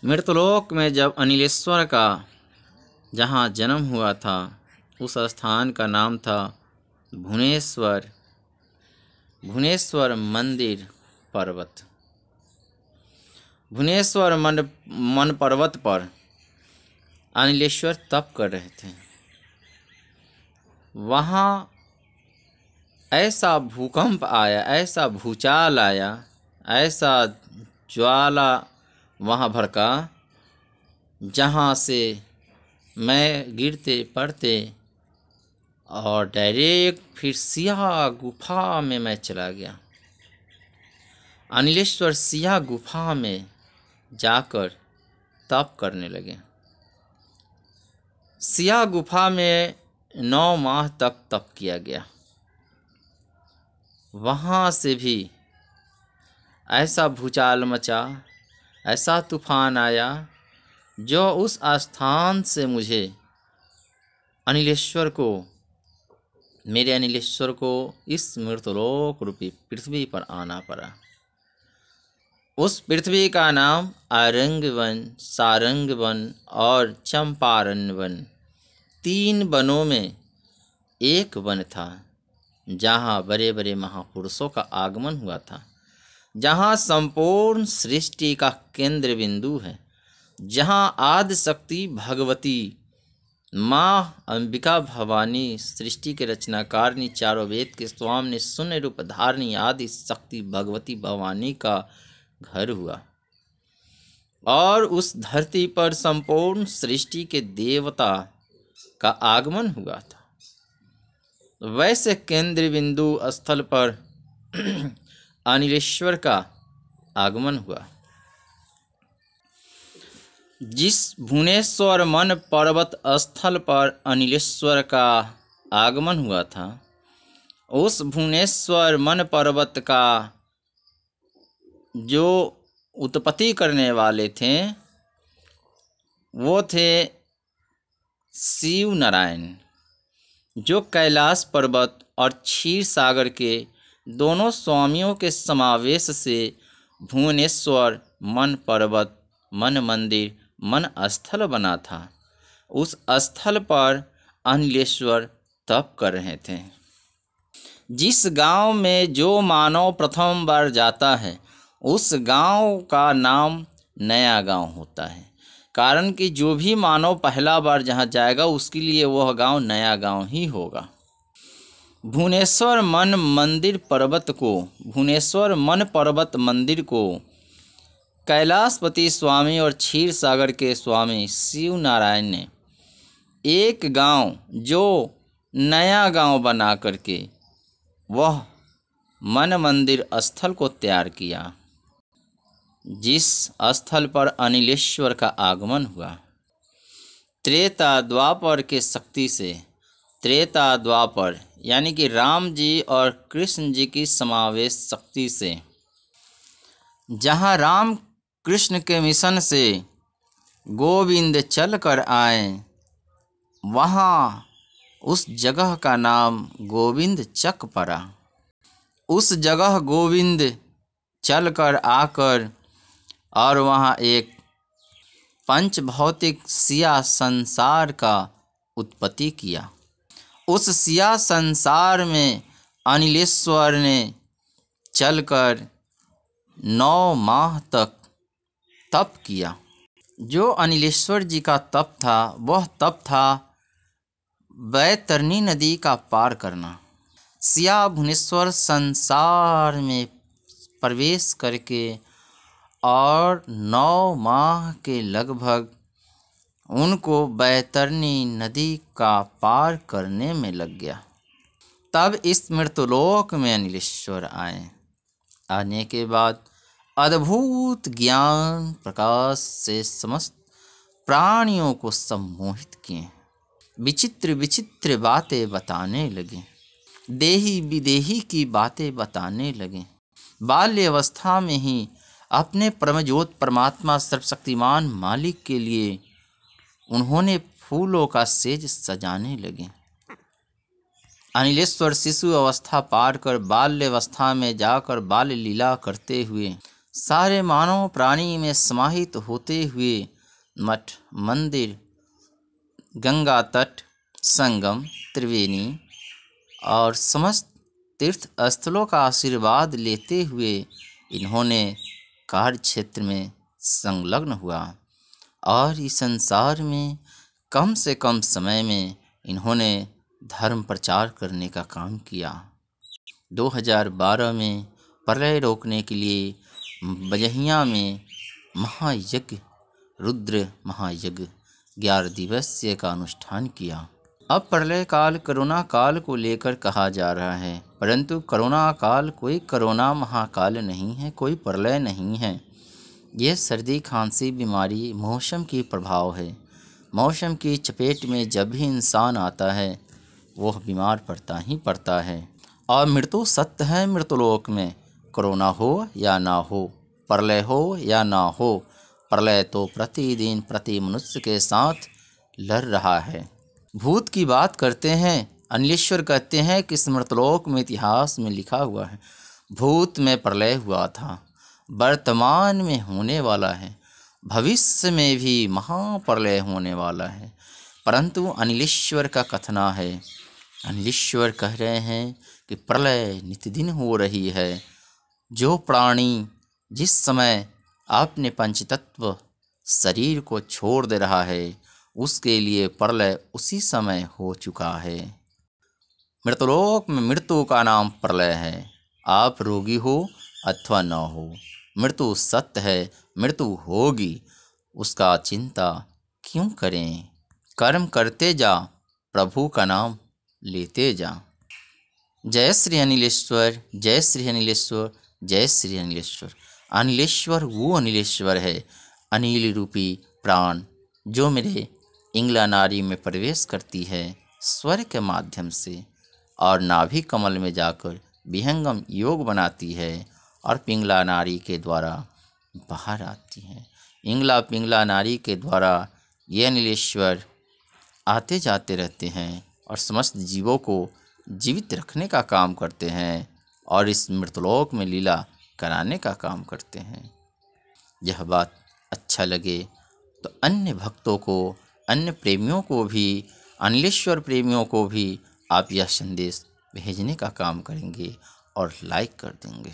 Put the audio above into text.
मृतलोक में जब अनिलेश्वर का जहाँ जन्म हुआ था उस स्थान का नाम था भुवनेश्वर। भुवनेश्वर मंदिर पर्वत। भुवनेश्वर मन पर्वत पर अनिलेश्वर तप कर रहे थे। वहाँ ऐसा भूकंप आया, ऐसा भूचाल आया, ऐसा ज्वाला वहाँ भड़का, जहाँ से मैं गिरते पड़ते और डायरेक्ट फिर सियाह गुफा में मैं चला गया। अनिलेश्वर सियाह गुफा में जाकर तप करने लगे। सियाह गुफा में 9 माह तक तप किया गया। वहाँ से भी ऐसा भूचाल मचा, ऐसा तूफान आया, जो उस स्थान से मुझे मेरे अनिलेश्वर को इस मृतलोक रूपी पृथ्वी पर आना पड़ा। उस पृथ्वी का नाम आरंग वन, सारंग वन और चंपारण वन, 3 वनों में एक वन था, जहाँ बड़े बड़े महापुरुषों का आगमन हुआ था, जहाँ संपूर्ण सृष्टि का केंद्र बिंदु है, जहाँ आदि शक्ति भगवती माँ अंबिका भवानी सृष्टि के रचनाकारिणी, चारों वेद के स्वामी, शून्य रूप धारिणी आदि शक्ति भगवती भवानी का घर हुआ। और उस धरती पर संपूर्ण सृष्टि के देवता का आगमन हुआ था। वैसे केंद्र बिंदु स्थल पर अनिलेश्वर का आगमन हुआ। जिस भुवनेश्वर मन पर्वत स्थल पर अनिलेश्वर का आगमन हुआ था, उस भुवनेश्वर मन पर्वत का जो उत्पत्ति करने वाले थे वो थे शिव नारायण, जो कैलाश पर्वत और क्षीर सागर के दोनों स्वामियों के समावेश से भुवनेश्वर मन पर्वत, मन मंदिर, मन स्थल बना था। उस स्थल पर अनिलेश्वर तप कर रहे थे। जिस गांव में जो मानव प्रथम बार जाता है उस गांव का नाम नया गांव होता है, कारण कि जो भी मानव पहला बार जहां जाएगा उसके लिए वह गांव नया गांव ही होगा। भुवनेश्वर मन पर्वत मंदिर को कैलाशपति स्वामी और क्षीर सागर के स्वामी शिव नारायण ने एक गांव जो नया गांव बना करके वह मन मंदिर स्थल को तैयार किया, जिस स्थल पर अनिलेश्वर का आगमन हुआ। त्रेता द्वापर के शक्ति से, त्रेता द्वापर यानी कि राम जी और कृष्ण जी की समावेश शक्ति से, जहाँ राम कृष्ण के मिशन से गोविंद चल कर आए, वहाँ उस जगह का नाम गोविंद चक पड़ा। उस जगह गोविंद चल कर आकर और वहाँ एक पंच भौतिक सिया संसार का उत्पत्ति किया। उस सिया संसार में अनिलेश्वर ने चलकर 9 माह तक तप किया। जो अनिलेश्वर जी का तप था वह तप था बैतरणी नदी का पार करना। सिया भुवनेश्वर संसार में प्रवेश करके और 9 माह के लगभग उनको बैतरणी नदी का पार करने में लग गया। तब इस मृतलोक में अनिलेश्वर आए। आने के बाद अद्भुत ज्ञान प्रकाश से समस्त प्राणियों को सम्मोहित किए। विचित्र विचित्र बातें बताने लगे, देही विदेही की बातें बताने लगे। बाल्य अवस्था में ही अपने परमज्योत परमात्मा सर्वशक्तिमान मालिक के लिए उन्होंने फूलों का सेज सजाने लगे। अनिलेश्वर शिशु अवस्था पार कर बाल्य अवस्था में जाकर बाल लीला करते हुए सारे मानव प्राणी में समाहित होते हुए मठ, मंदिर, गंगा तट, संगम, त्रिवेणी और समस्त तीर्थ स्थलों का आशीर्वाद लेते हुए इन्होंने कार्य क्षेत्र में संलग्न हुआ और इस संसार में कम से कम समय में इन्होंने धर्म प्रचार करने का काम किया। 2012 में प्रलय रोकने के लिए बजहिया में महायज्ञ, रुद्र महायज्ञ 11 दिवसीय का अनुष्ठान किया। अब प्रलय काल कोरोना काल को लेकर कहा जा रहा है, परंतु कोरोना काल कोई कोरोना महाकाल नहीं है, कोई प्रलय नहीं है। यह सर्दी खांसी बीमारी मौसम की प्रभाव है। मौसम की चपेट में जब भी इंसान आता है वह बीमार पड़ता ही पड़ता है। और मृत्यु सत्य है मृत्युलोक में, कोरोना हो या ना हो, प्रलय हो या ना हो, प्रलय तो प्रतिदिन प्रति मनुष्य के साथ लड़ रहा है। भूत की बात करते हैं, अनिलेश्वर कहते हैं कि मृतलोक में इतिहास में लिखा हुआ है भूत में प्रलय हुआ था, वर्तमान में होने वाला है, भविष्य में भी महाप्रलय होने वाला है। परंतु अनिलेश्वर का कथना है, अनिलेश्वर कह रहे हैं कि प्रलय नित्यदिन हो रही है। जो प्राणी जिस समय अपने पंचतत्व शरीर को छोड़ दे रहा है उसके लिए प्रलय उसी समय हो चुका है। मृतलोक में मृत्यु का नाम प्रलय है। आप रोगी हो अथवा न हो, मृत्यु सत्य है, मृत्यु होगी, उसका चिंता क्यों करें। कर्म करते जा, प्रभु का नाम लेते जा। जय श्री अनिलेश्वर, जय श्री अनिलेश्वर, जय श्री अनिलेश्वर। अनिलेश्वर वो अनिलेश्वर है, अनिल रूपी प्राण जो मेरे इंगला नारी में प्रवेश करती है स्वर के माध्यम से और नाभि कमल में जाकर विहंगम योग बनाती है और पिंगला नारी के द्वारा बाहर आती है। इंगला पिंगला नारी के द्वारा ये अनिलेश्वर आते जाते रहते हैं और समस्त जीवों को जीवित रखने का काम करते हैं और इस मृतलोक में लीला कराने का काम करते हैं। यह बात अच्छा लगे तो अन्य भक्तों को, अन्य प्रेमियों को भी, अनिलेश्वर प्रेमियों को भी आप यह संदेश भेजने का काम करेंगे और लाइक कर देंगे।